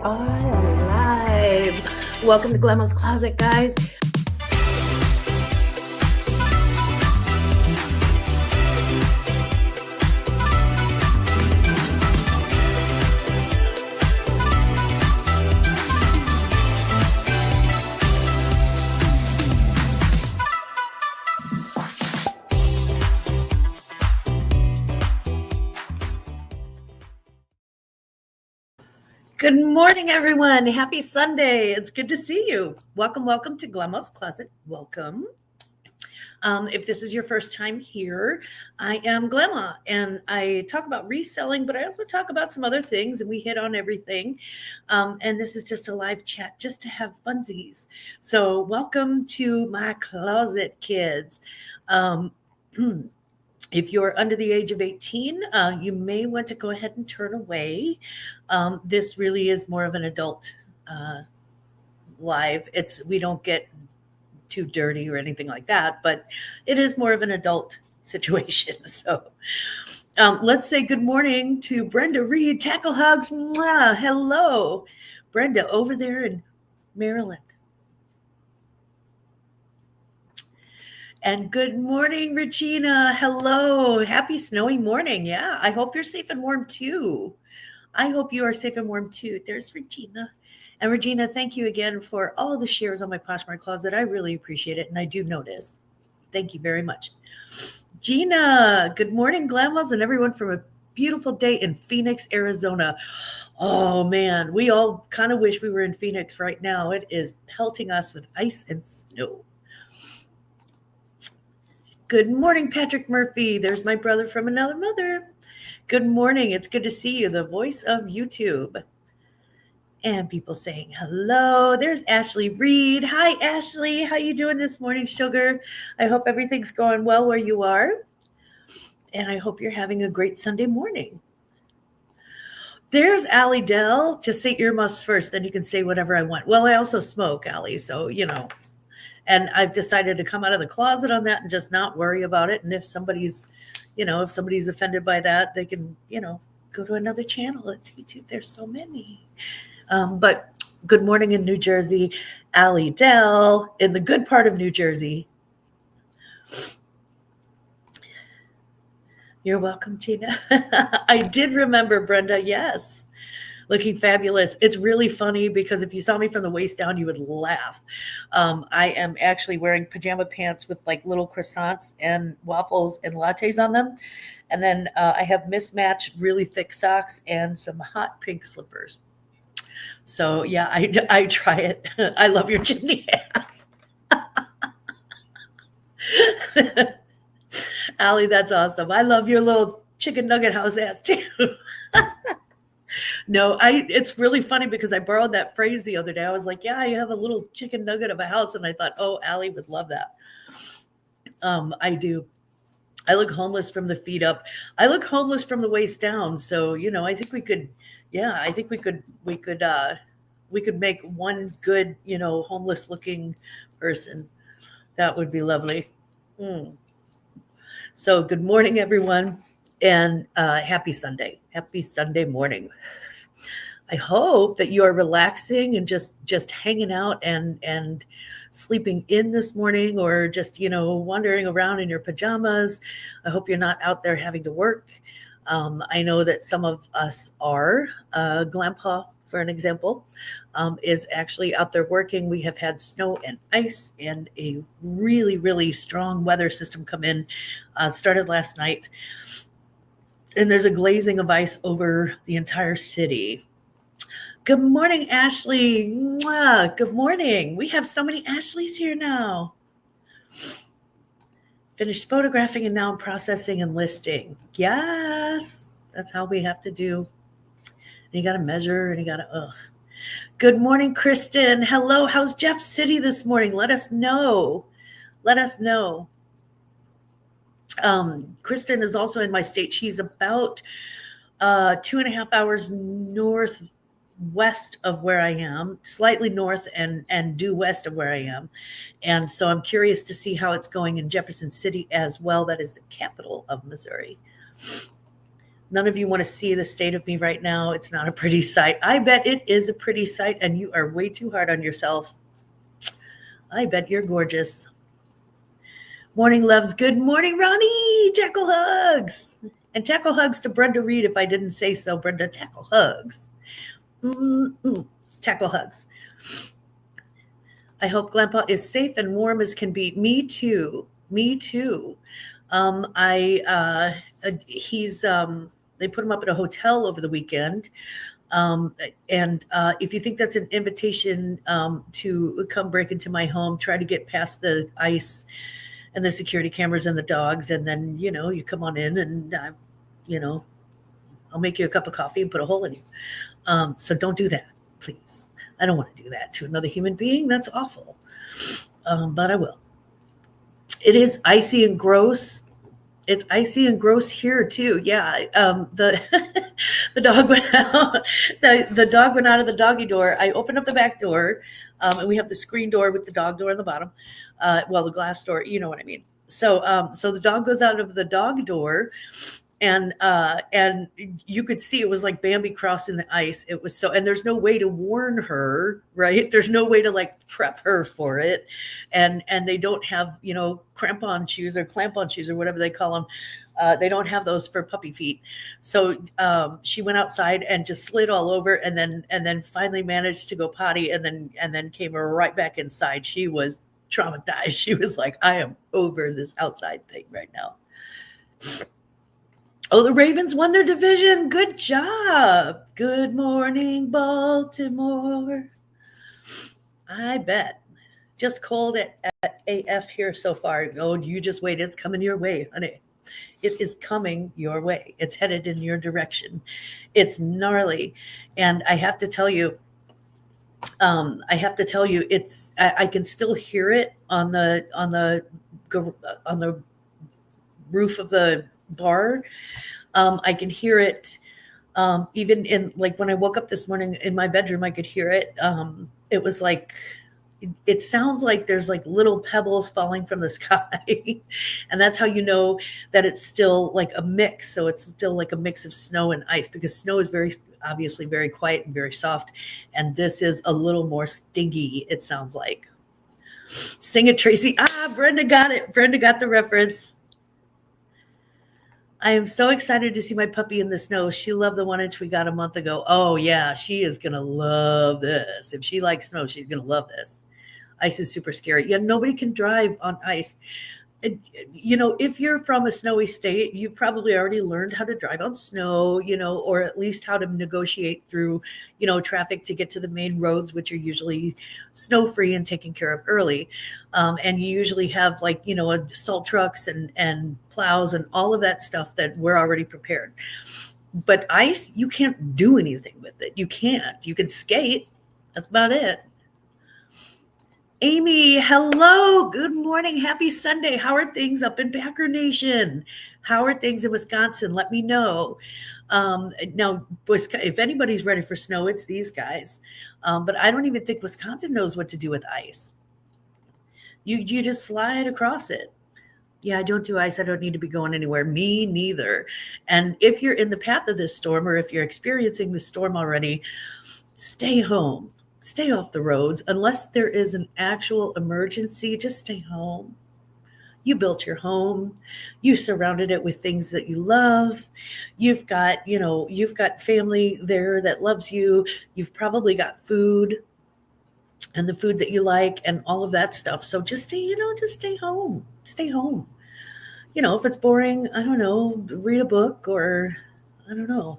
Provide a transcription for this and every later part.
are live. Welcome to Glammaz Closet, guys. Good morning, everyone. Happy Sunday. It's good to see you. Welcome to Glammaz Closet. Welcome. If this is your first time here, I am Glamma, and I talk about reselling, but I also talk about some other things, and we hit on everything. And this is just a live chat just to have funsies. So welcome to my closet, kids. If you're under the age of 18, you may want to go ahead and turn away. This really is more of an adult live. We don't get too dirty or anything like that, but it is more of an adult situation. So let's say good morning to Brenda Reed, Tackle Hugs. Mwah, hello, Brenda over there in Maryland. And good morning, Regina. Hello. Happy snowy morning. Yeah, I hope you're safe and warm too. I hope you are safe and warm too. There's Regina. And Regina, thank you again for all the shares on my Poshmark closet. I really appreciate it, and I do notice. Thank you very much. Gina, good morning, Glammaz, and everyone from a beautiful day in Phoenix, Arizona. Oh, man, we all kind of wish we were in Phoenix right now. It is pelting us with ice and snow. Good morning, Patrick Murphy. There's my brother from another mother. Good morning. It's good to see you, the voice of YouTube. And people saying hello. There's Ashley Reed. Hi, Ashley. How you doing this morning, sugar? I hope everything's going well where you are. And I hope you're having a great Sunday morning. There's Allie Dell. Just say earmuffs first, then you can say whatever I want. Well, I also smoke, Allie, so, you know. And I've decided to come out of the closet on that and just not worry about it. And if somebody's offended by that, they can, go to another channel. It's YouTube. There's so many. But good morning in New Jersey, Allie Dell, in the good part of New Jersey. You're welcome, Gina. I did remember, Brenda. Yes. Looking fabulous. It's really funny because if you saw me from the waist down, you would laugh. I am actually wearing pajama pants with like little croissants and waffles and lattes on them. And then I have mismatched really thick socks and some hot pink slippers. So yeah, I try it. I love your chimney ass. Allie, that's awesome. I love your little chicken nugget house ass too. No, it's really funny because I borrowed that phrase the other day. I was like, yeah, you have a little chicken nugget of a house. And I thought, oh, Allie would love that. I do. I look homeless from the feet up. I look homeless from the waist down. So, I think we could make one good, homeless looking person. That would be lovely. So good morning, everyone. And happy Sunday. Happy Sunday morning. I hope that you are relaxing and just hanging out and sleeping in this morning, or just, wandering around in your pajamas. I hope you're not out there having to work. I know that some of us are. Grandpa, for an example, is actually out there working. We have had snow and ice and a really, really strong weather system come in, started last night. And there's a glazing of ice over the entire city. Good morning, Ashley. Mwah. Good morning. We have so many Ashleys here now. Finished photographing and now I'm processing and listing. Yes, that's how we have to do. And you got to measure and you got to, Good morning, Kristen. Hello. How's Jeff City this morning? Let us know. Kristen is also in my state. She's about 2.5 hours northwest of where I am, slightly north and due west of where I am. And so I'm curious to see how it's going in Jefferson City as well. That is the capital of Missouri. None of you want to see the state of me right now. It's not a pretty sight. I bet it is a pretty sight, and you are way too hard on yourself. I bet you're gorgeous. Morning, loves. Good morning, Ronnie. Tackle hugs. And tackle hugs to Brenda Reed if I didn't say so. Brenda, tackle hugs. Tackle hugs. I hope Glamma is safe and warm as can be. Me too. Me too. They put him up at a hotel over the weekend. And if you think that's an invitation to come break into my home, try to get past the ice and the security cameras and the dogs, and then, you come on in and, I'll make you a cup of coffee and put a hole in you. So don't do that, please. I don't want to do that to another human being. That's awful. But I will. It is icy and gross. It's icy and gross here too. Yeah. The dog went out. The dog went out of the doggy door. I opened up the back door, and we have the screen door with the dog door on the bottom. The glass door. You know what I mean. So the dog goes out of the dog door, and you could see it was like Bambi crossing the ice. It was and there's no way to warn her, right? There's no way to like prep her for it. And they don't have, clamp-on shoes or whatever they call them. They don't have those for puppy feet. So she went outside and just slid all over, and then finally managed to go potty, and then came right back inside. She was traumatized. She was like, I am over this outside thing right now. Oh, the Ravens won their division. Good job. Good morning, Baltimore. I bet. Just cold at AF here so far. Oh, you just wait. It's coming your way, honey. It is coming your way. It's headed in your direction. It's gnarly. And I have to tell you, it's, I can still hear it on the roof of the bar. I can hear it even in, like, when I woke up this morning in my bedroom, I could hear it. It was like, it sounds like there's like little pebbles falling from the sky. And that's how you know that it's still like a mix. So it's still like a mix of snow and ice, because snow is obviously very quiet and very soft. And this is a little more stingy, it sounds like. Sing it, Tracy. Brenda got it. Brenda got the reference. I am so excited to see my puppy in the snow. She loved the 1 inch we got a month ago. Oh, yeah, she is going to love this. If she likes snow, she's going to love this. Ice is super scary. Yeah, nobody can drive on ice. If you're from a snowy state, you've probably already learned how to drive on snow, or at least how to negotiate through, traffic to get to the main roads, which are usually snow-free and taken care of early. And you usually have salt trucks and plows and all of that stuff that we're already prepared. But ice, you can't do anything with it. You can't. You can skate. That's about it. Amy, hello. Good morning. Happy Sunday. How are things up in Packer Nation? How are things in Wisconsin? Let me know. Now, if anybody's ready for snow, it's these guys. But I don't even think Wisconsin knows what to do with ice. You just slide across it. Yeah, I don't do ice. I don't need to be going anywhere. Me neither. And if you're in the path of this storm, or if you're experiencing the storm already, stay home. Stay off the roads. Unless there is an actual emergency, just stay home. You built your home. You surrounded it with things that you love. You've got family there that loves you. You've probably got food, and the food that you like, and all of that stuff. So just stay home. Stay home. If it's boring, I don't know, read a book, or I don't know,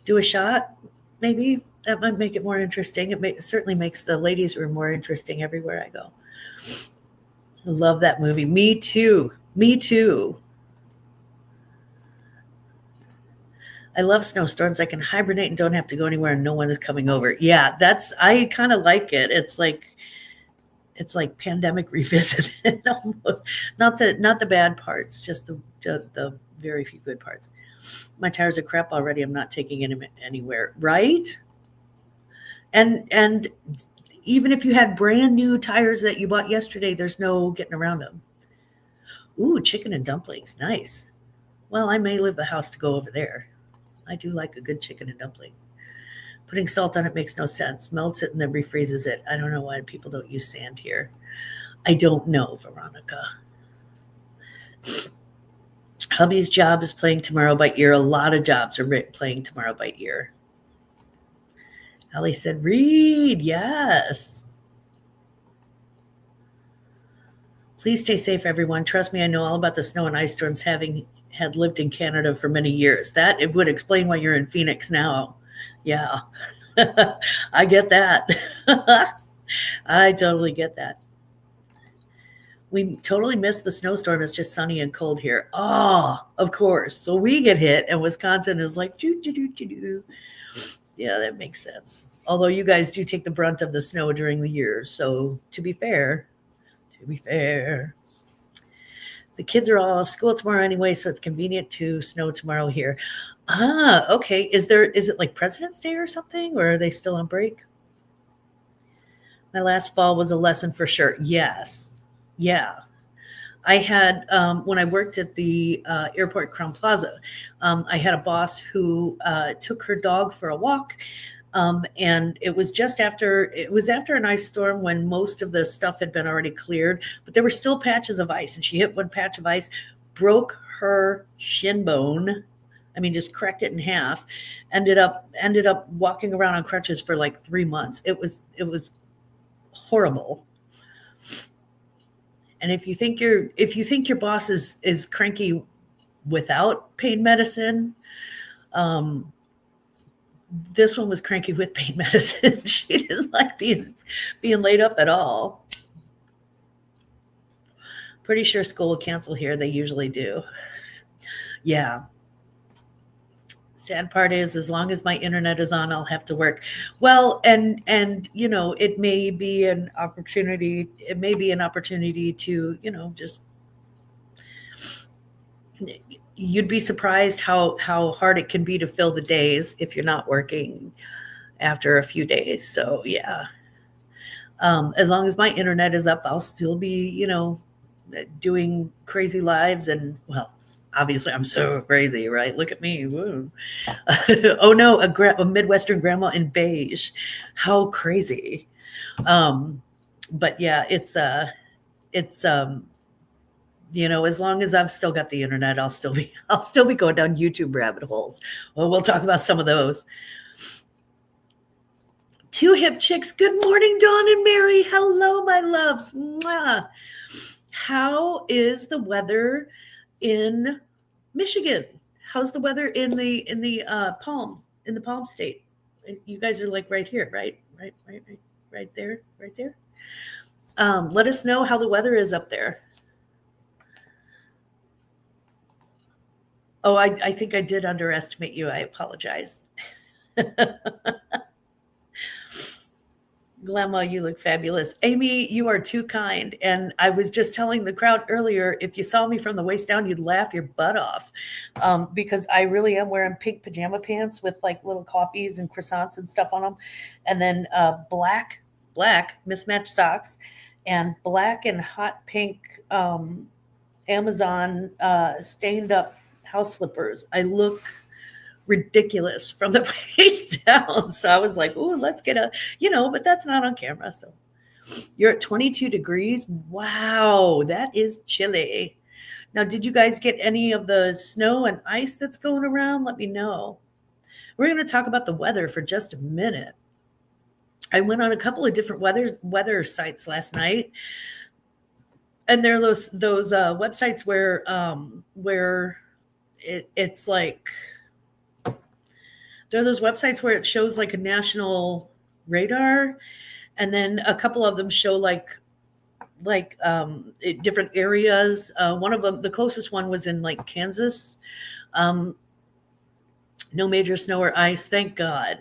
do a shot, maybe. That might make it more interesting. It certainly makes the ladies' room more interesting everywhere I go. I love that movie. Me too. Me too. I love snowstorms. I can hibernate and don't have to go anywhere, and no one is coming over. Yeah, I kind of like it. It's like Pandemic Revisited almost. Not the bad parts, just the very few good parts. My tires are crap already. I'm not taking it anywhere, right? And even if you had brand new tires that you bought yesterday, there's no getting around them. Ooh, chicken and dumplings. Nice. Well, I may leave the house to go over there. I do like a good chicken and dumpling. Putting salt on it makes no sense. Melts it and then refreezes it. I don't know why people don't use sand here. I don't know, Veronica. Hubby's job is playing tomorrow by ear. A lot of jobs are playing tomorrow by ear. Allie said, read. Yes. Please stay safe, everyone. Trust me, I know all about the snow and ice storms, having had lived in Canada for many years. That it would explain why you're in Phoenix now. Yeah. I get that. I totally get that. We totally missed the snowstorm. It's just sunny and cold here. Oh, of course. So we get hit, and Wisconsin is like, doo. Yeah, that makes sense. Although you guys do take the brunt of the snow during the year. So to be fair, the kids are all off school tomorrow anyway, so it's convenient to snow tomorrow here. Ah, okay. Is it like President's Day or something, or are they still on break? My last fall was a lesson for sure. Yes. Yeah. I had, when I worked at the airport Crown Plaza, I had a boss who took her dog for a walk. And it was after an ice storm when most of the stuff had been already cleared, but there were still patches of ice, and she hit one patch of ice, broke her shin bone. I mean, just cracked it in half, ended up walking around on crutches for like 3 months. It was horrible. And if you think your boss is cranky without pain medicine, this one was cranky with pain medicine. She didn't like being laid up at all. Pretty sure school will cancel here. They usually do. Yeah. Sad part is, as long as my internet is on, I'll have to work. Well, and it may be an opportunity. It may be an opportunity to, just, you'd be surprised how hard it can be to fill the days if you're not working after a few days. So yeah, as long as my internet is up, I'll still be, doing crazy lives. And well, obviously I'm so crazy, right? Look at me. Woo. Oh no, a Midwestern grandma in beige. How crazy. But yeah, it's as long as I've still got the internet, I'll still be going down YouTube rabbit holes. Well, we'll talk about some of those. Two hip chicks. Good morning, Dawn and Mary. Hello, my loves. Mwah. How is the weather in Michigan? How's the weather in the Palm State? You guys are like right here, right there. Let us know how the weather is up there. Oh, I think I did underestimate you. I apologize. Glamma, you look fabulous. Amy, you are too kind. And I was just telling the crowd earlier, if you saw me from the waist down, you'd laugh your butt off, because I really am wearing pink pajama pants with like little coffees and croissants and stuff on them. And then black mismatched socks and black and hot pink Amazon stained up house slippers. I look ridiculous from the waist down. So I was like, "Ooh, let's get but that's not on camera." So you're at 22 degrees. Wow, that is chilly. Now, did you guys get any of the snow and ice that's going around? Let me know. We're going to talk about the weather for just a minute. I went on a couple of different weather sites last night, and there are those websites where it's like, there are those websites where it shows like a national radar, and then a couple of them show like different areas. One of them, the closest one, was in like Kansas. No major snow or ice, thank God.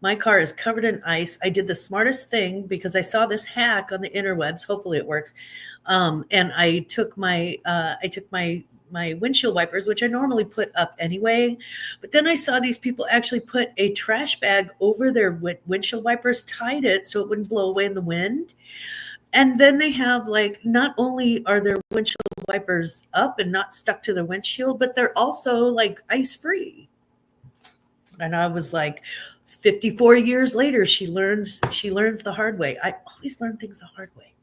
My car is covered in ice. I did the smartest thing because I saw this hack on the interwebs. Hopefully it works. And I took my windshield wipers, which I normally put up anyway. But then I saw these people actually put a trash bag over their windshield wipers, tied it so it wouldn't blow away in the wind. And then they have like, not only are their windshield wipers up and not stuck to the windshield, but they're also like ice free. And I was like, 54 years later, she learns the hard way. I always learn things the hard way.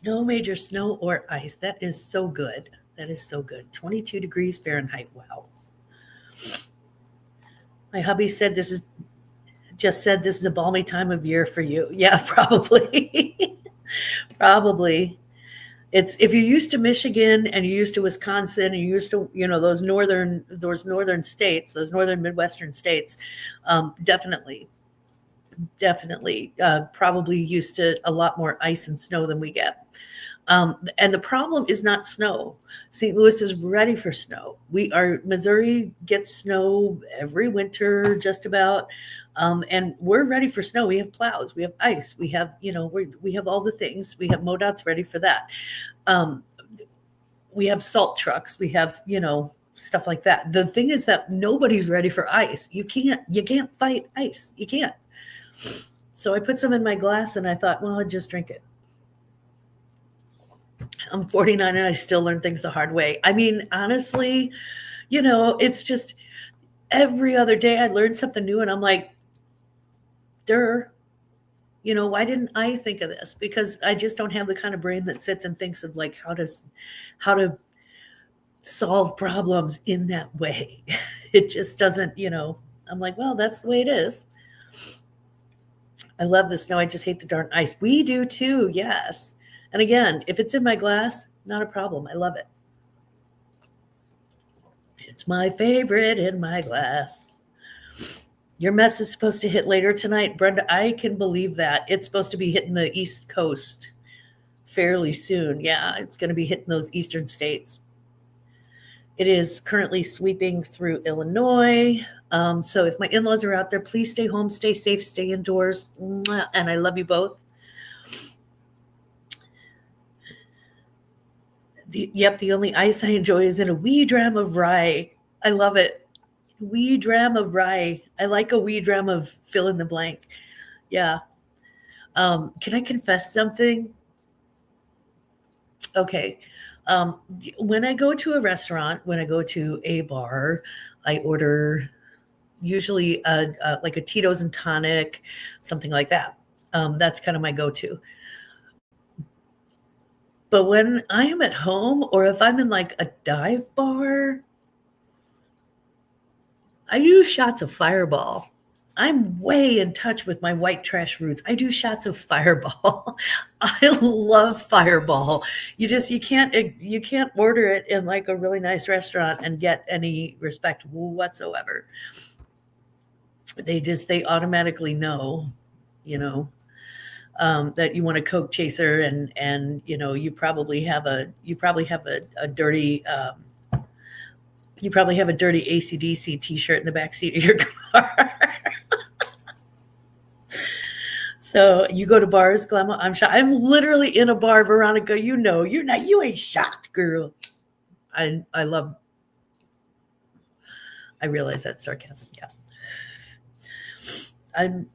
No major snow or ice. That is so good. That is so good. 22 degrees Fahrenheit. Wow. My hubby said this is a balmy time of year for you. Yeah, probably. Probably. It's, if you're used to Michigan and you're used to Wisconsin and you're used to, those northern states, those northern Midwestern states, definitely, probably used to a lot more ice and snow than we get. And the problem is not snow. St. Louis is ready for snow. Missouri gets snow every winter, just about. And we're ready for snow. We have plows, we have ice, we have, we have all the things. We have MoDOT's ready for that. We have salt trucks. We have, stuff like that. The thing is that nobody's ready for ice. You can't fight ice. You can't. So I put some in my glass and I thought, well, I'd just drink it. I'm 49 and I still learn things the hard way. I mean, honestly, it's just every other day I learn something new and I'm like, why didn't I think of this? Because I just don't have the kind of brain that sits and thinks of like how to solve problems in that way. It just doesn't, I'm like, well, that's the way it is. I love the snow. I just hate the darn ice. We do too. Yes. And again, if it's in my glass, not a problem. I love it. It's my favorite in my glass. Your mess is supposed to hit later tonight, Brenda. I can believe that. It's supposed to be hitting the East Coast fairly soon. Yeah, it's going to be hitting those eastern states. It is currently sweeping through Illinois. So if my in-laws are out there, please stay home, stay safe, stay indoors. And I love you both. The only ice I enjoy is in a wee dram of rye. I love it. Wee dram of rye. I like a wee dram of fill in the blank. Yeah. Can I confess something? Okay. When I go to a restaurant, when I go to a bar, I order usually like a Tito's and tonic, something like that. That's kind of my go-to. But when I am at home or if I'm in like a dive bar, I use shots of Fireball. I'm way in touch with my white trash roots. I do shots of Fireball. I love Fireball. You can't order it in like a really nice restaurant and get any respect whatsoever. They automatically know, that you want a Coke chaser and you probably have a dirty you probably have a dirty AC/DC t-shirt in the back seat of your car. So you go to bars, Glamma? I'm shocked. I'm literally in a bar, Veronica. You ain't shocked, girl. I realize that's sarcasm. Yeah. I'm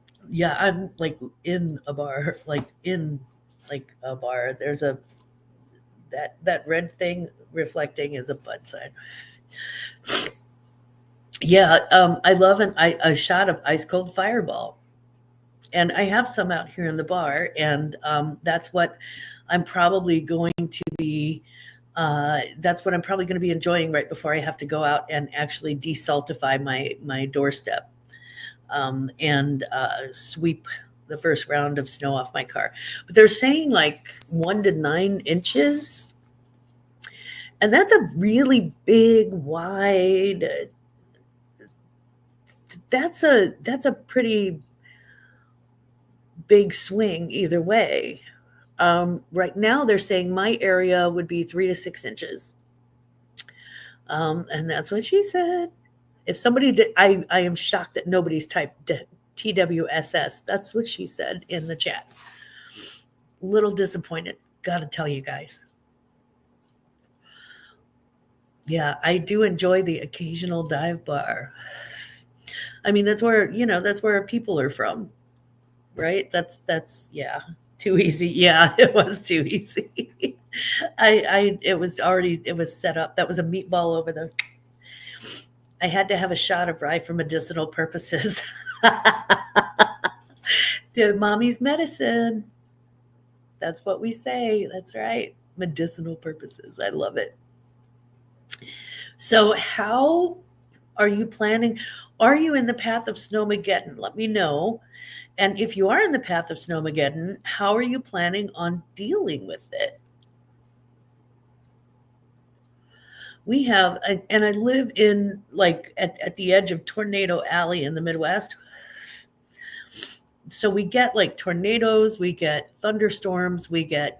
like in a bar, There's that red thing reflecting is a bud sign. Yeah, I love a shot of ice cold Fireball, and I have some out here in the bar, and that's what I'm probably going to be. That's what I'm probably going to be enjoying right before I have to go out and actually desaltify my doorstep, and sweep the first round of snow off my car. But they're saying like 1 to 9 inches. And that's a really big, wide, that's a pretty big swing either way. Right now they're saying my area would be 3 to 6 inches. And that's what she said. If somebody did, I am shocked that nobody's typed TWSS. That's what she said in the chat. Little disappointed. Gotta tell you guys. Yeah, I do enjoy the occasional dive bar. I mean, that's where people are from. right? Yeah, too easy. Yeah, it was too easy. It was set up. That was a meatball over the. I had to have a shot of rye for medicinal purposes. The mommy's medicine. That's what we say. That's right. Medicinal purposes. I love it. So, how are you planning? Are you in the path of Snowmageddon? Let me know. And if you are in the path of Snowmageddon, how are you planning on dealing with it? We have, and I live in like at the edge of Tornado Alley in the Midwest. So we get like tornadoes, we get thunderstorms, we get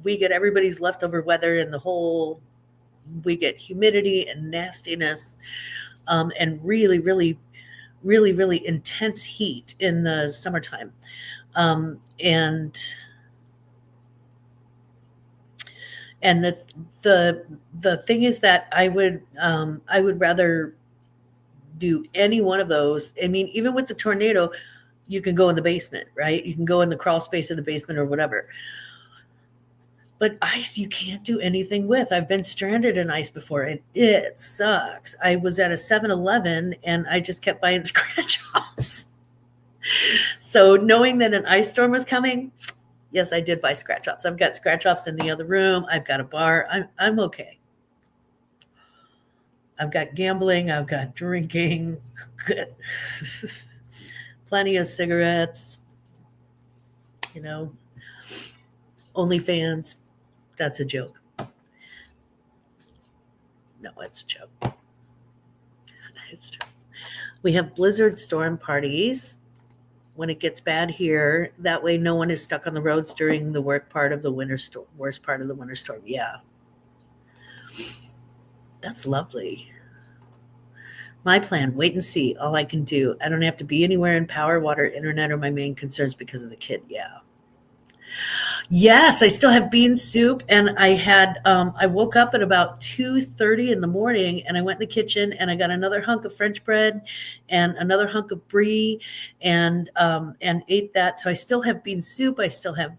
everybody's leftover weather and we get humidity and nastiness, and really, really, really, really intense heat in the summertime. And the thing is that I would rather do any one of those. I mean, even with the tornado, you can go in the basement, right? You can go in the crawl space of the basement or whatever. But ice, you can't do anything with. I've been stranded in ice before, and it sucks. I was at a 7-Eleven, and I just kept buying scratch-offs. So knowing that an ice storm was coming, yes, I did buy scratch-offs. I've got scratch-offs in the other room. I've got a bar. I'm okay. I've got gambling. I've got drinking. Plenty of cigarettes. OnlyFans. That's a joke. No, it's a joke. It's true. We have blizzard storm parties when it gets bad here. That way no one is stuck on the roads during the worst part of the winter storm. Yeah. That's lovely. My plan, wait and see. All I can do. I don't have to be anywhere, and power, water, internet are my main concerns because of the kid. Yeah. Yes, I still have bean soup, and I woke up at about 2:30 in the morning, and I went in the kitchen and I got another hunk of French bread and another hunk of brie, and ate that. So I still have bean soup. I still have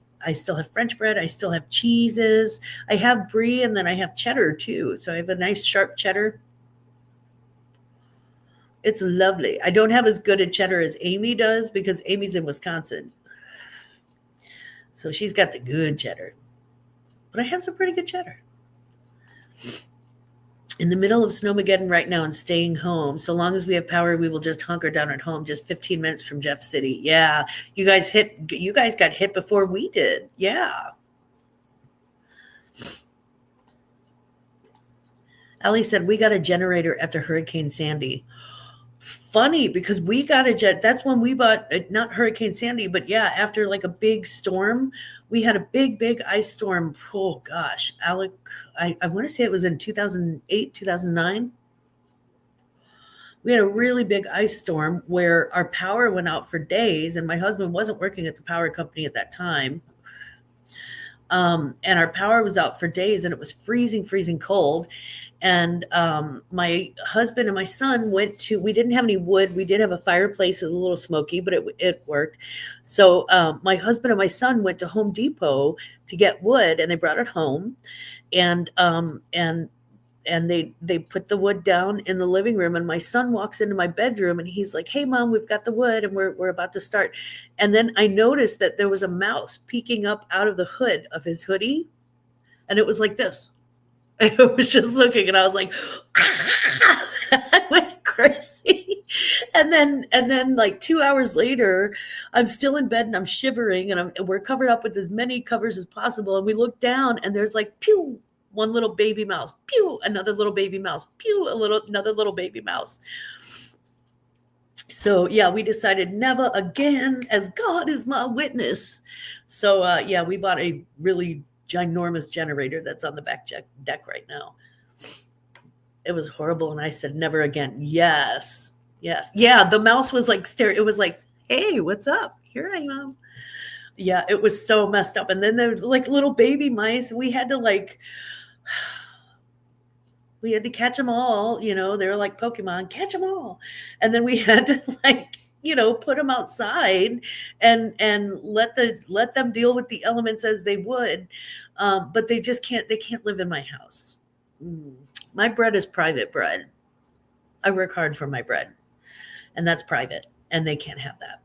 French bread. I still have cheeses. I have brie, and then I have cheddar too. So I have a nice sharp cheddar. It's lovely. I don't have as good a cheddar as Amy does because Amy's in Wisconsin. So she's got the good cheddar. But I have some pretty good cheddar. In the middle of Snowmageddon right now and staying home. So long as we have power, we will just hunker down at home. Just 15 minutes from Jeff City. Yeah. You guys got hit before we did. Yeah. Ellie said, we got a generator after Hurricane Sandy. Funny, because we got that's when we bought, not Hurricane Sandy, but yeah, after like a big storm, we had a big ice storm. Oh gosh, Alec, I want to say it was in 2008, 2009. We had a really big ice storm where our power went out for days, and my husband wasn't working at the power company at that time. And our power was out for days, and it was freezing cold. And my husband and my son we didn't have any wood. We did have a fireplace. It was a little smoky, but it worked. So my husband and my son went to Home Depot to get wood, and they brought it home. And they put the wood down in the living room, and my son walks into my bedroom, and he's like, hey mom, we've got the wood and we're about to start. And then I noticed that there was a mouse peeking up out of the hood of his hoodie, and it was like this. I was just looking, and I was like, I went crazy. And then like 2 hours later, I'm still in bed and I'm shivering, and we're covered up with as many covers as possible. And we look down, and there's like, pew, one little baby mouse, pew, another little baby mouse, pew, another little baby mouse. So yeah, we decided never again, as God is my witness. So yeah, we bought a really ginormous generator that's on the back deck right now. It was horrible, and I said never again. Yes. Yeah, the mouse was like staring. It was like, hey, what's up? Here I am. Yeah, it was so messed up. And then there was like little baby mice. We had to catch them all. They were like Pokemon, catch them all. And then we had to put them outside and let them deal with the elements as they would. But they can't live in my house. My bread is private bread. I work hard for my bread, and that's private, and they can't have that.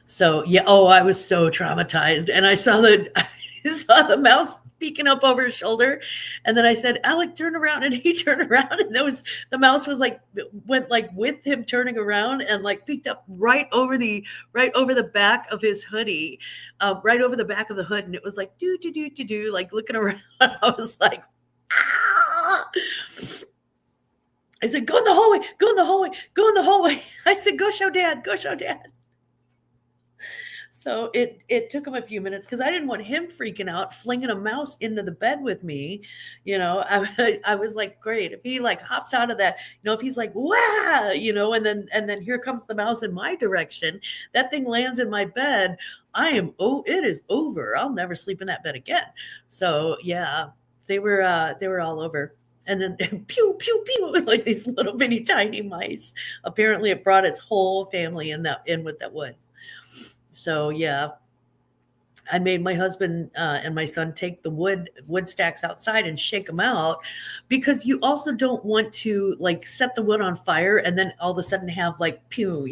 So yeah, I was so traumatized, and I saw the mouse peeking up over his shoulder, and then I said, "Alec, turn around," and he turned around, and the mouse went with him turning around and peeked up right over the back of his hoodie, right over the back of the hood, and it was like do do do do do, looking around. I was like, ah! I said, "Go in the hallway, go in the hallway, go in the hallway." I said, "Go show dad, go show dad." So it took him a few minutes because I didn't want him freaking out, flinging a mouse into the bed with me. I was like, great. If he hops out of that, if he's like, "Wow," and then here comes the mouse in my direction, that thing lands in my bed. It is over. I'll never sleep in that bed again. So yeah, they were all over. And then pew, pew, pew, with these little bitty tiny mice. Apparently it brought its whole family in with that wood. So yeah, I made my husband and my son take the wood stacks outside and shake them out, because you also don't want to set the wood on fire and then all of a sudden have pew,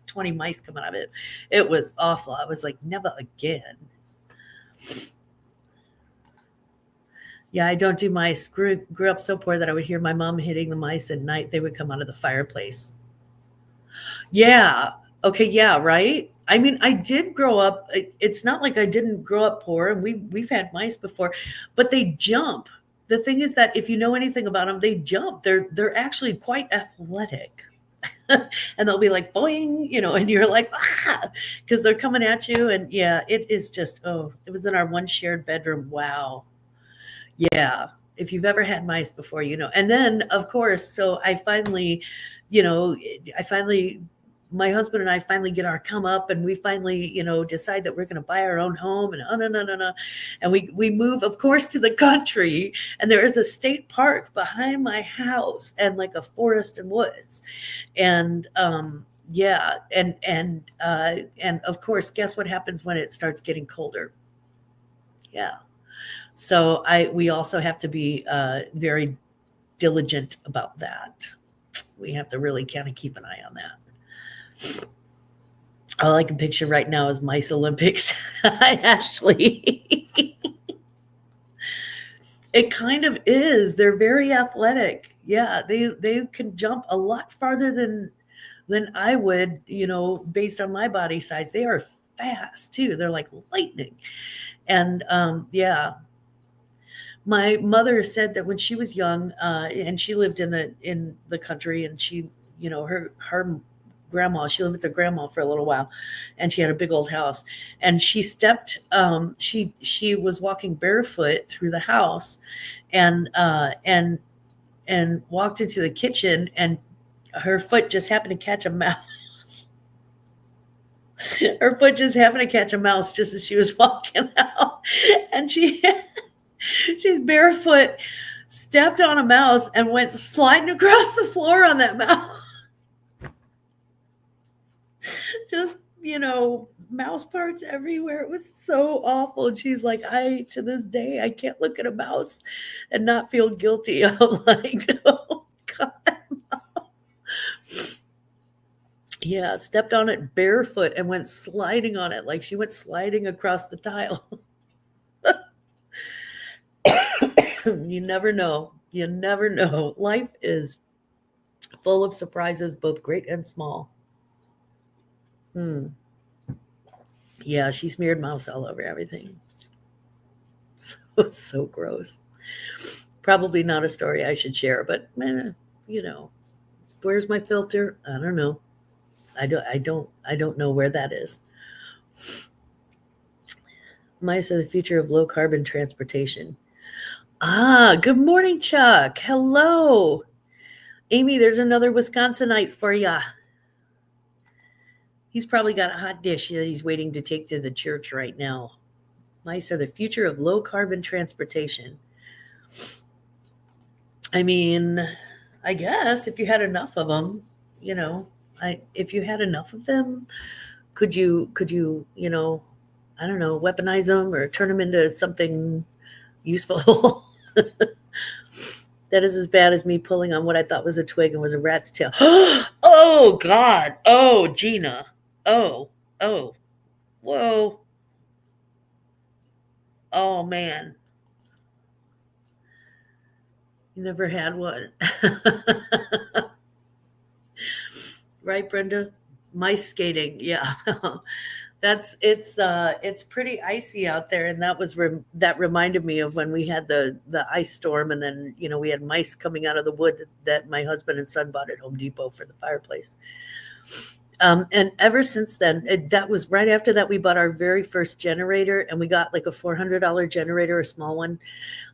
20 mice come out of it. It was awful. I was like, never again. Yeah, I don't do mice. Grew up so poor that I would hear my mom hitting the mice at night. They would come out of the fireplace. Yeah. Okay. Yeah. Right. I mean, I did grow up. It's not like I didn't grow up poor, and we've had mice before, but they jump. The thing is that if you know anything about them, they jump. They're actually quite athletic, and they'll be like boing, and you're like, ah, because they're coming at you. And yeah, it is just it was in our one shared bedroom. Wow. Yeah. If you've ever had mice before, And then of course, so I finally, my husband and I finally get our come up, and we finally, decide that we're going to buy our own home, and no. And we move, of course, to the country, and there is a state park behind my house and a forest and woods. And, yeah. And of course, guess what happens when it starts getting colder? Yeah. So we also have to be very diligent about that. We have to really kind of keep an eye on that. All I can picture right now is Mice Olympics. Ashley. It kind of is. They're very athletic. Yeah, they can jump a lot farther than I would, based on my body size. They are fast too. They're like lightning. And yeah. My mother said that when she was young, and she lived in the country, and she, her grandma, she lived with her grandma for a little while, and she had a big old house, and she stepped, she was walking barefoot through the house, and walked into the kitchen, and her foot just happened to catch a mouse. Her foot just happened to catch a mouse just as she was walking out, and she's barefoot, stepped on a mouse, and went sliding across the floor on that mouse. Just, mouse parts everywhere. It was so awful. And she's like, to this day, I can't look at a mouse and not feel guilty. I'm like, oh, God. Yeah, stepped on it barefoot and went sliding on it. Like she went sliding across the tile. You never know. You never know. Life is full of surprises, both great and small. Yeah, she smeared mouse all over everything. So gross. Probably not a story I should share, but where's my filter? I don't know. I don't know where that is. Mice are the future of low carbon transportation. Good morning, Chuck. Hello. Amy, there's another Wisconsinite for ya. He's probably got a hot dish that he's waiting to take to the church right now. Mice are the future of low carbon transportation. I mean, I guess if you had enough of them, If you had enough of them, could you, I don't know, weaponize them or turn them into something useful? That is as bad as me pulling on what I thought was a twig and was a rat's tail. Oh God. Oh Gina. Oh. Oh. Whoa. Oh man. You never had one. Right, Brenda? Mice skating. Yeah. It's pretty icy out there, and that reminded me of when we had the ice storm, and then we had mice coming out of the wood that my husband and son bought at Home Depot for the fireplace. And ever since then, that was right after that we bought our very first generator, and we got like a $400 generator, a small one.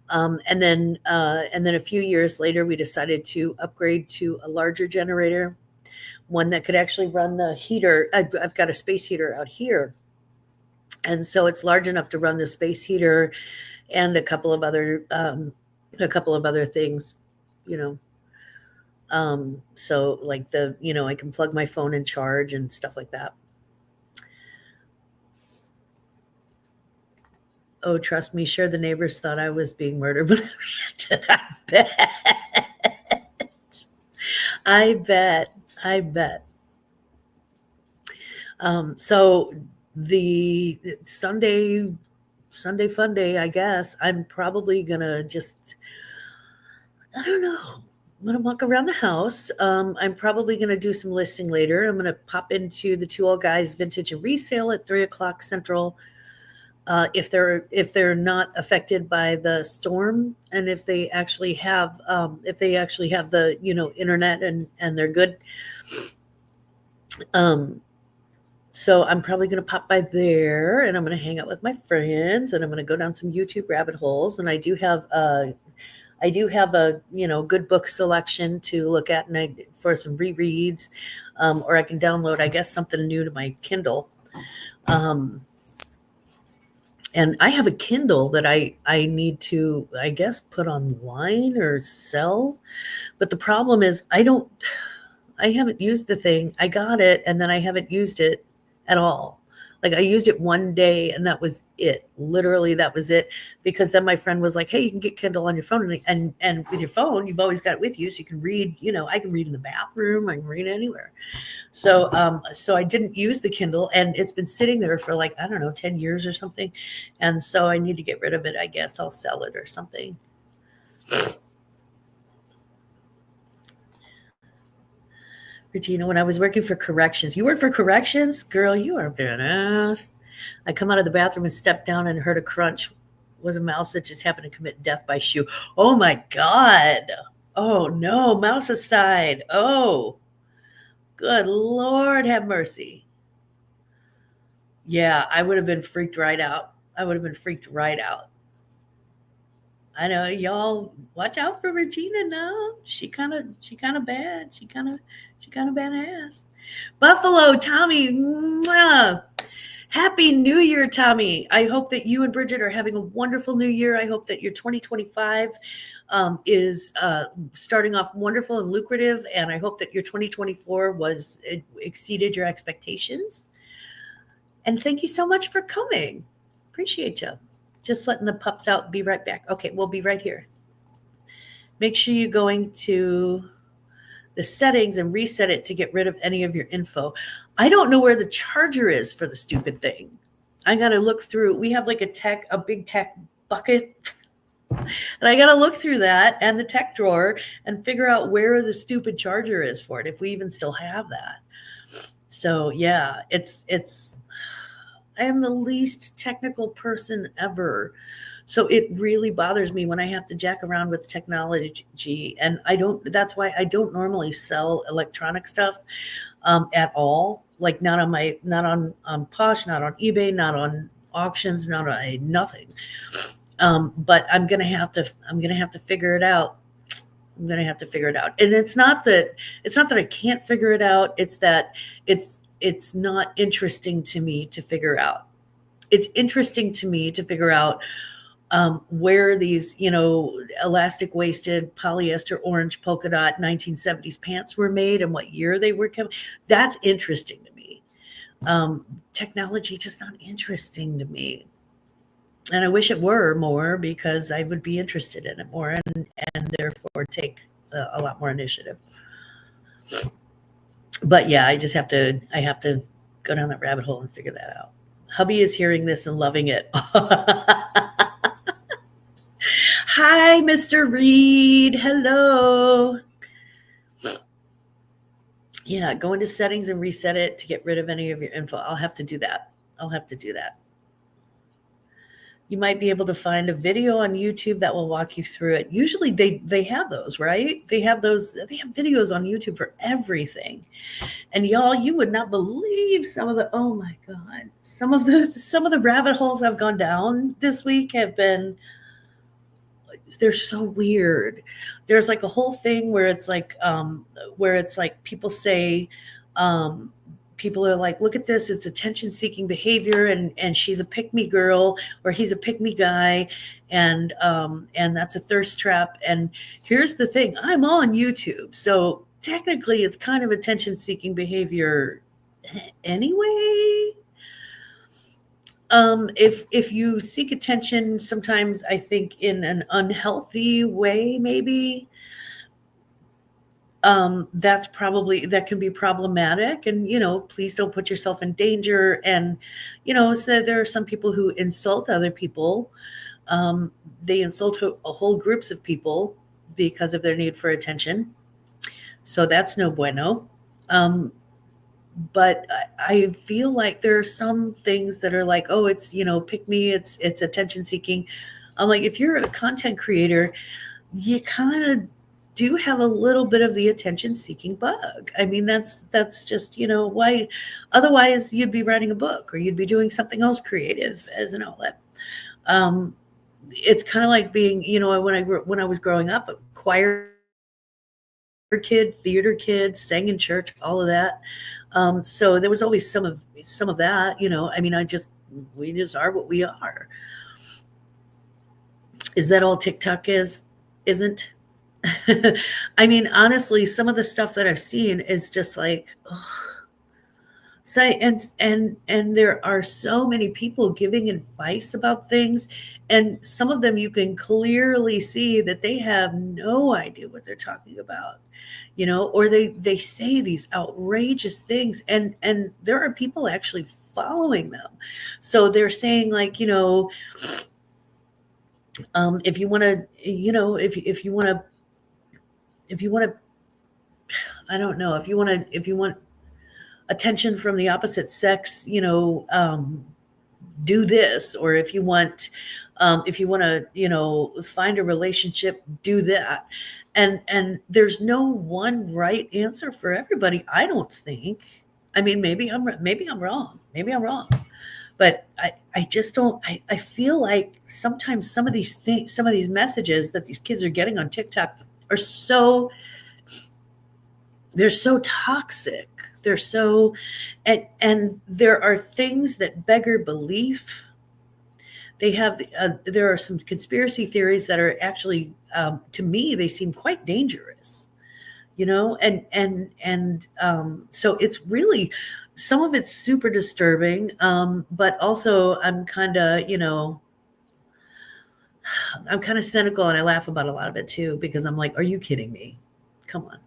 And then a few years later, we decided to upgrade to a larger generator, one that could actually run the heater. I've got a space heater out here, and so it's large enough to run the space heater and a couple of other things, you know. So like I can plug my phone and charge and stuff like that. Oh, trust me, sure, the neighbors thought I was being murdered, but I bet. I bet. I bet. So the Sunday fun day, I guess, I'm probably gonna I don't know. I'm gonna walk around the house. I'm probably gonna do some listing later. I'm gonna pop into the Two Old Guys Vintage and Resale at 3:00 Central. If they're not affected by the storm, and if they actually have the internet and they're good. So I'm probably going to pop by there, and I'm going to hang out with my friends, and I'm going to go down some YouTube rabbit holes. And I do have a good book selection to look at, and for some rereads, or I can download, I guess, something new to my Kindle. And I have a Kindle that I need to, I guess, put online or sell. But the problem is I haven't used the thing. I got it, and then I haven't used it at all. Like, I used it one day, and that was it. Literally, that was it. Because then my friend was like, hey, you can get Kindle on your phone. And with your phone, you've always got it with you. So you can read, I can read in the bathroom. I can read anywhere. So I didn't use the Kindle, and it's been sitting there for 10 years or something. And so I need to get rid of it. I guess I'll sell it or something. Regina, when I was working for corrections, you work for corrections? Girl, you are badass. I come out of the bathroom and stepped down and heard a crunch. Was a mouse that just happened to commit death by shoe. Oh my God. Oh no, mouse aside. Oh, good Lord, have mercy. Yeah, I would have been freaked right out. I know, y'all watch out for Regina now. She kind of bad. She kind of badass. Buffalo Tommy, mwah. Happy New Year, Tommy. I hope that you and Bridget are having a wonderful new year. I hope that your 2025 is starting off wonderful and lucrative, and I hope that your 2024 exceeded your expectations. And thank you so much for coming. Appreciate you. Just letting the pups out. Be right back. Okay, we'll be right here. Make sure you're going to the settings and reset it to get rid of any of your info. I don't know where the charger is for the stupid thing. I got to look through. We have like a big tech bucket. And I got to look through that and the tech drawer and figure out where the stupid charger is for it, if we even still have that. So yeah, I am the least technical person ever. So it really bothers me when I have to jack around with technology, and that's why I don't normally sell electronic stuff at all. Like not on Posh, not on eBay, not on auctions, not on nothing. But I'm going to have to figure it out. And it's not that I can't figure it out. It's that it's not interesting to me to figure out. It's interesting to me to figure out where these, elastic waisted polyester orange polka dot 1970s pants were made and what year they were coming. That's interesting to me. Technology just not interesting to me. And I wish it were more, because I would be interested in it more, and therefore take a lot more initiative. But yeah, I have to go down that rabbit hole and figure that out. Hubby is hearing this and loving it. Hi, Mr. Reed. Hello. Yeah, go into settings and reset it to get rid of any of your info. I'll have to do that. You might be able to find a video on YouTube that will walk you through it. Usually they have those, right? They have videos on YouTube for everything. And y'all, you would not believe oh my God, some of the rabbit holes I've gone down this week have been, they're so weird. There's like a whole thing where it's like people say, people are like, look at this, it's attention seeking behavior, and she's a pick me girl, or he's a pick me guy, and that's a thirst trap. And here's the thing, I'm on YouTube, so technically it's kind of attention seeking behavior anyway. If you seek attention, sometimes I think in an unhealthy way, maybe, that can be problematic. And, please don't put yourself in danger. And, so there are some people who insult other people. They insult whole groups of people because of their need for attention. So that's no bueno. But I feel like there are some things that are like, oh, it's, pick me, it's attention seeking. I'm like, if you're a content creator, you kind of do have a little bit of the attention seeking bug. I mean, that's just, why, otherwise you'd be writing a book or you'd be doing something else creative as an outlet. It's kind of like being, when I was growing up, a choir kid, theater kid, sang in church, all of that. So there was always some of that, I mean, we just are what we are. Is that all TikTok isn't? I mean, honestly, some of the stuff that I've seen is just like, ugh. So, and there are so many people giving advice about things, and some of them you can clearly see that they have no idea what they're talking about, or they say these outrageous things, and there are people actually following them. So they're saying, like, if you want to, if you want, I don't know, if you want attention from the opposite sex, do this, or if you want to, find a relationship, do that. And there's no one right answer for everybody, I don't think. I mean, maybe I'm wrong. But I just don't, I feel like sometimes some of these things, some of these messages that these kids are getting on TikTok are they're so toxic. They're so, and there are things that beggar belief. There are some conspiracy theories that are actually, to me, they seem quite dangerous, and so it's really, some of it's super disturbing. But also I'm kind of, I'm kind of cynical, and I laugh about a lot of it too, because I'm like, are you kidding me? Come on.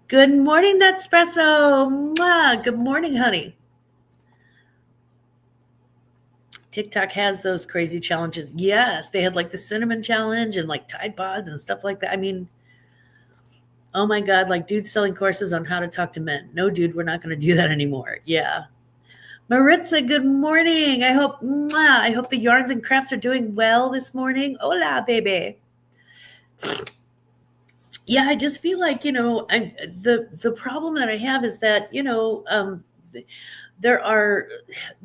Good morning, Netspresso. Mwah. Good morning, honey. TikTok has those crazy challenges. Yes, they had like the cinnamon challenge and like Tide Pods and stuff like that. I mean, oh my God, like dudes selling courses on how to talk to men. No, dude, we're not going to do that anymore. Yeah. Maritza, good morning. I hope the yarns and crafts are doing well this morning. Hola, baby. Yeah, I just feel like, the problem that I have is that,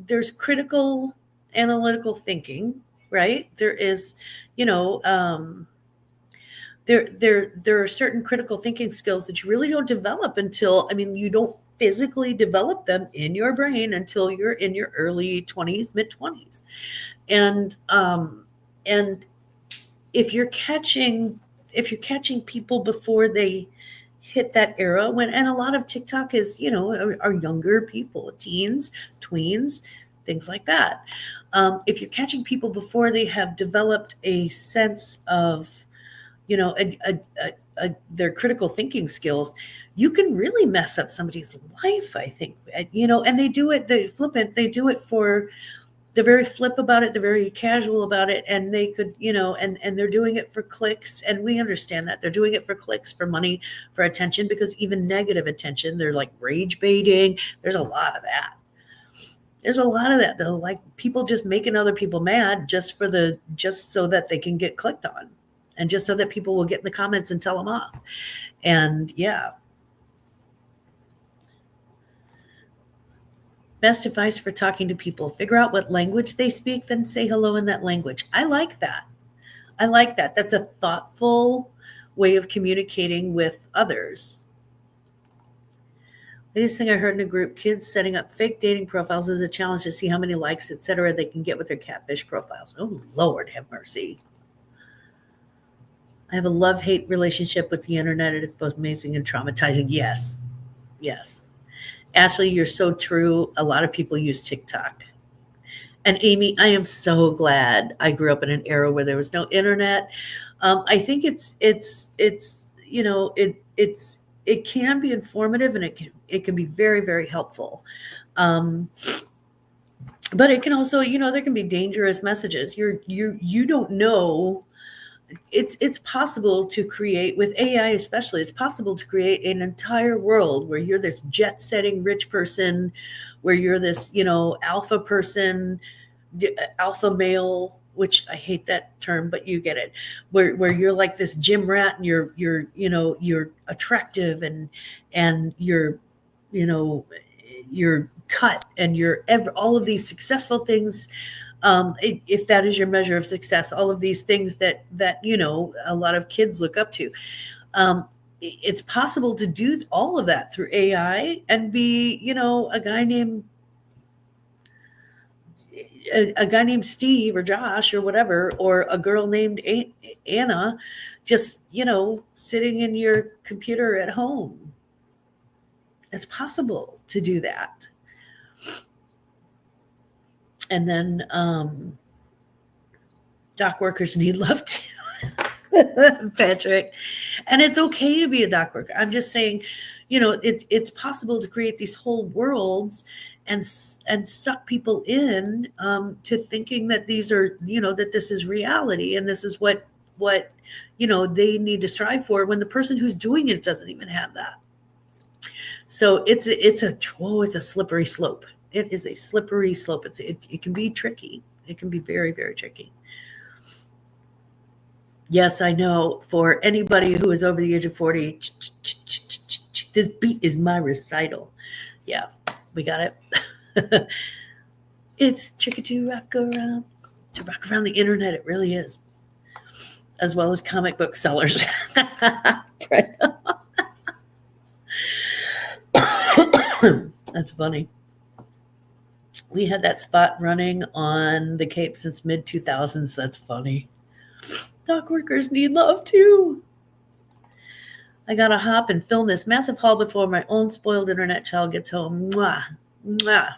there's critical analytical thinking, right? There is, there are certain critical thinking skills that you really don't develop until, you don't physically develop them in your brain until you're in your early 20s, mid 20s. And if you're catching people before they hit that era, when, and a lot of TikTok is, are younger people, teens, tweens, things like that. If you're catching people before they have developed a sense of, their critical thinking skills, you can really mess up somebody's life, I think. And they do it, they flip it, they do it for, they're very flip about it, they're very casual about it, and they could, and they're doing it for clicks, and we understand that they're doing it for clicks, for money, for attention, because even negative attention, they're like rage baiting. There's a lot of that. They're like people just making other people mad just so that they can get clicked on, and just so that people will get in the comments and tell them off. And yeah. Best advice for talking to people: figure out what language they speak, then say hello in that language. I like that. That's a thoughtful way of communicating with others. Latest thing I heard in a group: kids setting up fake dating profiles is a challenge to see how many likes, etc. they can get with their catfish profiles. Oh, Lord have mercy. I have a love-hate relationship with the internet. It's both amazing and traumatizing. Yes. Ashley, you're so true. A lot of people use TikTok. And Amy, I am so glad I grew up in an era where there was no internet. I think it can be informative, and it can be very, very helpful. But it can also, there can be dangerous messages. You don't know. It's possible to create, with AI especially, it's possible to create an entire world where you're this jet-setting rich person, where you're this, alpha person, alpha male, which I hate that term, but you get it, where you're like this gym rat, and you're attractive, and you're cut, and you're all of these successful things. If that is your measure of success, all of these things that a lot of kids look up to, it's possible to do all of that through AI and be, a guy named Steve or Josh or whatever, or a girl named Anna, just, sitting in your computer at home. It's possible to do that. And then dock workers need love too, Patrick. And it's okay to be a dock worker. I'm just saying, it's possible to create these whole worlds and suck people in to thinking that these are, that this is reality, and this is what they need to strive for, when the person who's doing it doesn't even have that. So it's a slippery slope. It is a slippery slope. It can be tricky. It can be very, very tricky. Yes, I know. For anybody who is over the age of 40, this beat is my recital. Yeah, we got it. It's tricky to rock around the internet. It really is. As well as comic book sellers. That's funny. We had that spot running on the Cape since mid-2000s. That's funny. Dock workers need love too. I gotta hop and film this massive haul before my own spoiled internet child gets home. Mwah, mwah.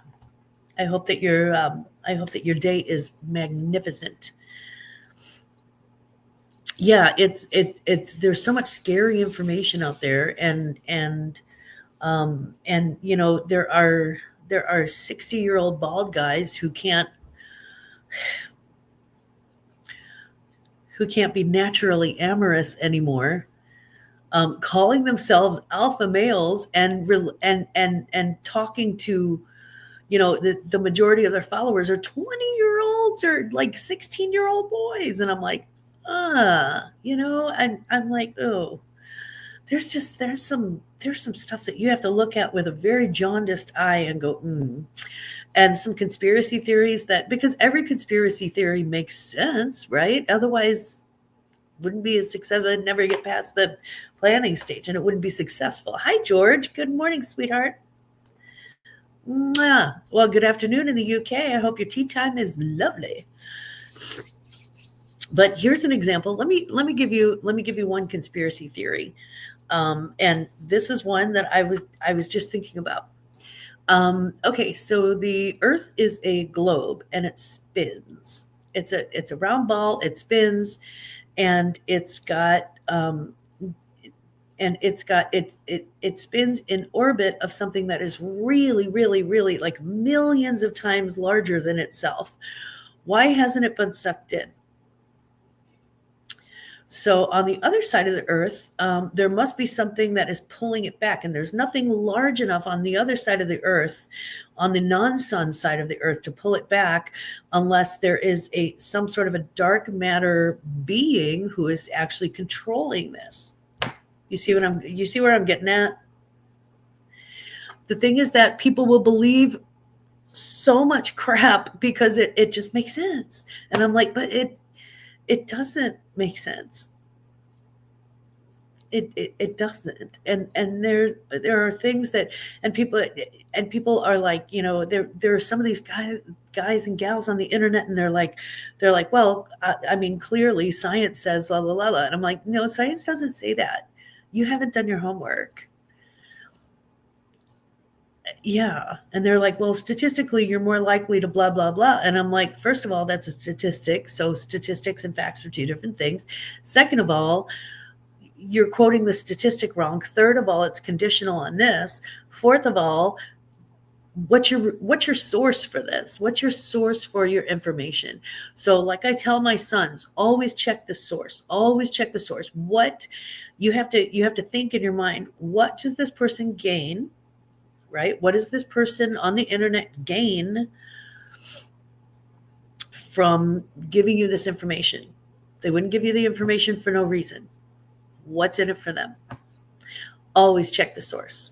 I hope that your day is magnificent. Yeah, it's there's so much scary information out there, and there are 60-year-old bald guys who can't be naturally amorous anymore, calling themselves alpha males and talking to, the majority of their followers are 20-year-olds or like 16-year-old boys, and I'm like, and I'm like, oh. There's some stuff that you have to look at with a very jaundiced eye and go, and some conspiracy theories because every conspiracy theory makes sense, right? Otherwise, wouldn't be as successful. It'd never get past the planning stage, and it wouldn't be successful. Hi, George. Good morning, sweetheart. Mwah. Well, good afternoon in the UK. I hope your tea time is lovely. But here's an example. Let me give you one conspiracy theory, and this is one that I was just thinking about. Okay, so the Earth is a globe and it spins. It's a round ball. It spins, and it spins in orbit of something that is really, really, really like millions of times larger than itself. Why hasn't it been sucked in? So on the other side of the Earth, there must be something that is pulling it back, and there's nothing large enough on the other side of the Earth, on the non-sun side of the Earth, to pull it back, unless there is some sort of a dark matter being who is actually controlling this. You see where I'm getting at? The thing is that people will believe so much crap because it just makes sense, and I'm like, but it doesn't make sense. It doesn't. And there are things that, and people are like, there are some of these guys and gals on the internet, and they're like, well, I mean, clearly science says la la la la. And I'm like, no, science doesn't say that. You haven't done your homework. Yeah. And they're like, well, statistically, you're more likely to blah, blah, blah. And I'm like, first of all, that's a statistic. So statistics and facts are two different things. Second of all, you're quoting the statistic wrong. Third of all, it's conditional on this. Fourth of all, what's your source for this? What's your source for your information? So like I tell my sons, always check the source. Always check the source. What you have to think in your mind, what does this person gain? Right? What does this person on the internet gain from giving you this information? They wouldn't give you the information for no reason. What's in it for them? Always check the source.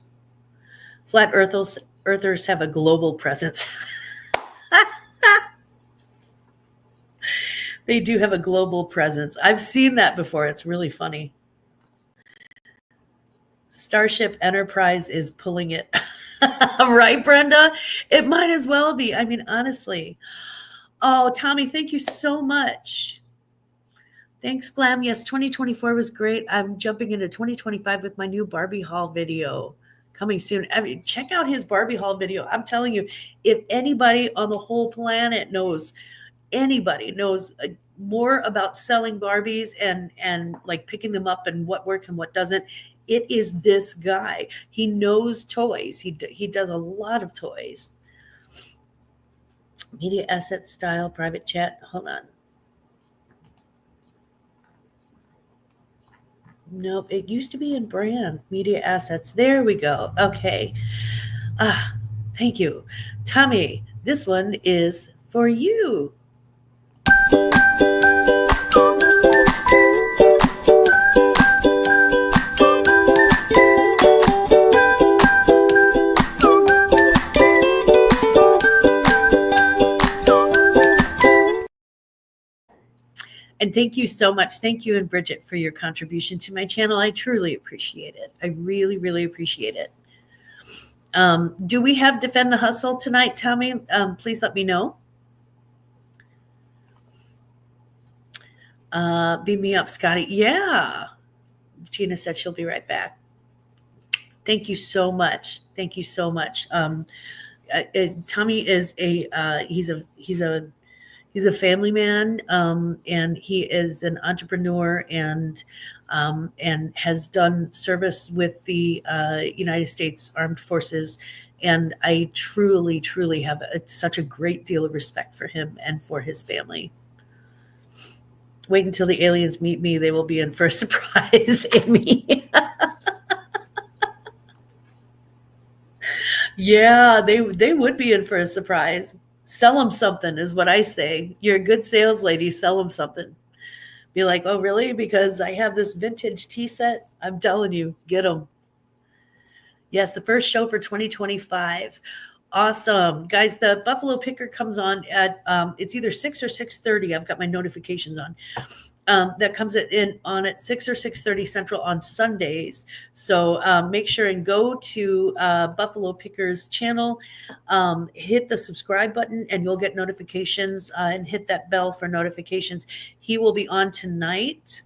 Flat earthers have a global presence. They do have a global presence. I've seen that before. It's really funny. Starship Enterprise is pulling it. Right, Brenda? It might as well be. I mean, honestly. Oh, Tommy, thank you so much. Thanks, Glam. Yes, 2024 was great. I'm jumping into 2025 with my new Barbie haul video coming soon. I mean, check out his Barbie haul video. I'm telling you, if anybody on the whole planet knows more about selling Barbies and like picking them up and what works and what doesn't, it is this guy. He knows toys. He does a lot of toys. Media asset style private chat. Hold on. Nope, it used to be in brand media assets. There we go. Okay. Thank you, Tommy. This one is for you. And thank you so much. Thank you and Bridget for your contribution to my channel. I truly appreciate it. I really, really appreciate it. Do we have Defend the Hustle tonight, Tommy? Please let me know. Beam me up, Scotty. Yeah. Tina said she'll be right back. Thank you so much. Thank you so much. Tommy is he's a family man, and he is an entrepreneur and has done service with the United States Armed Forces. And I truly, truly have such a great deal of respect for him and for his family. Wait until the aliens meet me. They will be in for a surprise, Amy. Yeah, they would be in for a surprise. Sell them something is what I say. You're a good sales lady. Sell them something. Be like, oh, really? Because I have this vintage tea set. I'm telling you, get them. Yes, the first show for 2025. Awesome. Guys, the Buffalo Picker comes on at, it's either 6 or 6:30. I've got my notifications on. that comes on at 6 or 6:30 Central on Sundays. So make sure and go to Buffalo Picker's channel, hit the subscribe button, and you'll get notifications, and hit that bell for notifications. He will be on tonight.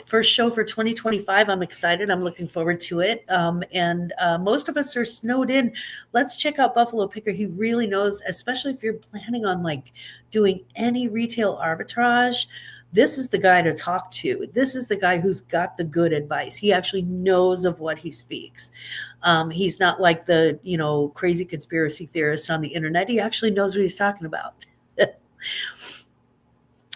First show for 2025. I'm excited. I'm looking forward to it. And most of us are snowed in. Let's check out Buffalo Picker. He really knows, especially if you're planning on like doing any retail arbitrage. This is the guy to talk to. This is the guy who's got the good advice. He actually knows of what he speaks. He's not like the, crazy conspiracy theorist on the internet. He actually knows what he's talking about.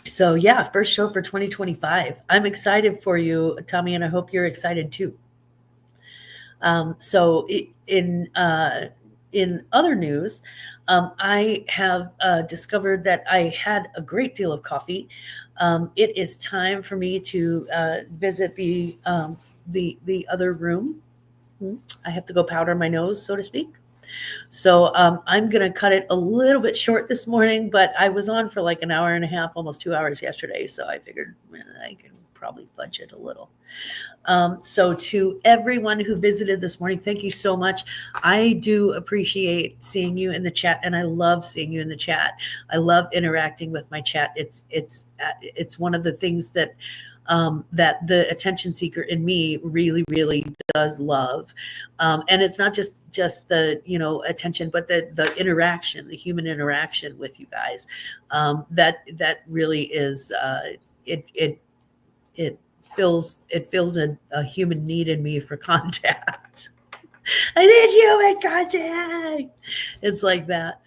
So yeah, first show for 2025. I'm excited for you, Tommy, and I hope you're excited too. So in other news, I have discovered that I had a great deal of coffee. It is time for me to visit the other room. I have to go powder my nose, so to speak. So I'm going to cut it a little bit short this morning, but I was on for like an hour and a half, almost 2 hours yesterday. So I figured I can probably fudge it a little. So to everyone who visited this morning, thank you so much. I do appreciate seeing you in the chat, and I love seeing you in the chat. I love interacting with my chat. It's one of the things that that the attention seeker in me really, really does love. And it's not just the, attention, but the interaction, the human interaction with you guys. That really is, it fills a human need in me for contact. I need human contact. It's like that.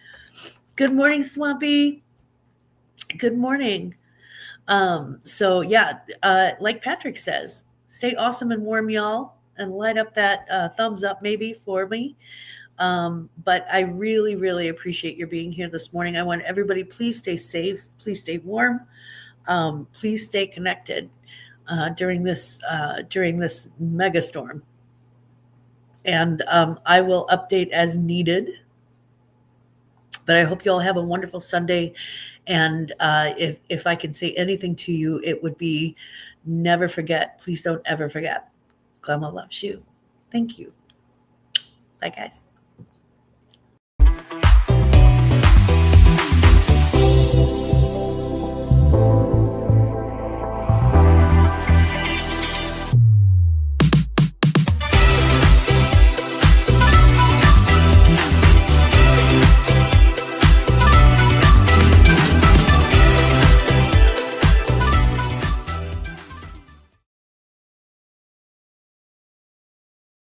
Good morning, Swampy. Good morning. So yeah, like Patrick says, stay awesome and warm, y'all, and light up that thumbs up maybe for me. But I really, really appreciate your being here this morning. I want everybody, please stay safe, please stay warm, please stay connected during this mega storm. And I will update as needed. But I hope you all have a wonderful Sunday. And if I can say anything to you, it would be never forget. Please don't ever forget. Glamma loves you. Thank you. Bye, guys.